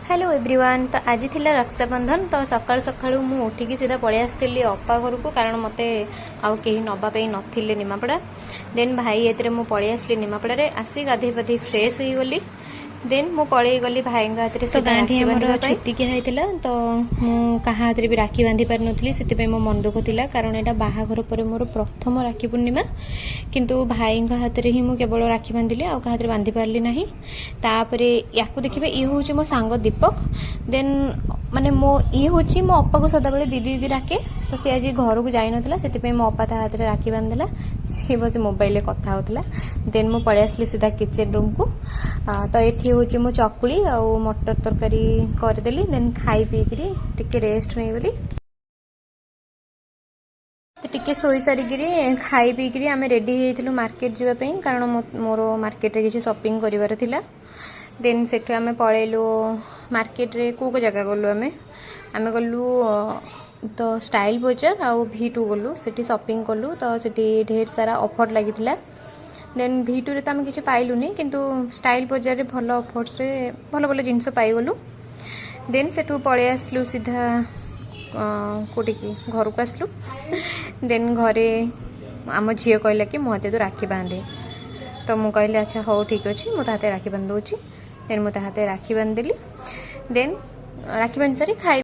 Hello everyone. तो आज थी रक्षाबंधन। तो सकाल सकाल मु उठिकी सीधा पलि आसती अप्पा घर को, कारण मत आउ कहीं नवापाई नथिले निमापड़ा। देन भाई एते मु पलि आसली निमापड़ा। आसी गाधे पाधे फ्रेश हो गली। देन मु पलि गली भाई हाथ में। तो गाँठी आमर छुतिकिया होता, तो मु क्या हाथ में भी राखी बांधि पार नी से मो मन दुख था, कारण यहाँ बाहाघर पर मोर प्रथम राखी पूर्णिमा। किंतु भाई हाथ में ही मुझे केवल राखी बांधिली, आउ हाथ में बांधि पार्ली ना। तापर या देखिए ये हूँ मो सांग दीपक। देन माने मो ये हूँ मो अप्पा को सदा दीदी दीदी डाके। तो सी आज घर को जाई नथिला, से मो अप्पा हाथ में राखी बांधिला। सी बस मोबाइल कथा होता। देन मु पलि आसली सीधा किचन रूम को। तो ये हूँ मो चकुली आ मटर तरकारी करदेली। देन खाई पीकरी टिके रेस्ट नहीं गली। तो टिके सोई सारिकी खाई पीकरी आम रेडी होइथिलु मार्केट जीवाई, कारण मोर मार्केट रे किसी शॉपिंग करिवार थिला। देन सेठु आमे पळेलु मार्केट रे को जगह गलु आमे गलु तो स्टाइल बजार आउ V2 गलु। सेठी शॉपिंग कलु। तो सेठी ढेर सारा ऑफर लागिथिला। देन V2 रे तो आमे किछि पाइलुनी, किंतु स्टाइल बजार रे भल ऑफर्स रे भल भल जिंस पाई गलु। देन सेठु पळे आसलु सीधा कोटी घर को आसलु। देन घरे आम झील कहला कि मो हाथ तो राखी बांधे। तो मुझे कहली अच्छा हो ठीक अच्छे, मुझे हाथ राखी बांध दूची। देन मुझे हाथ राखी बांधिली। देन राखी बांधि सारी खाई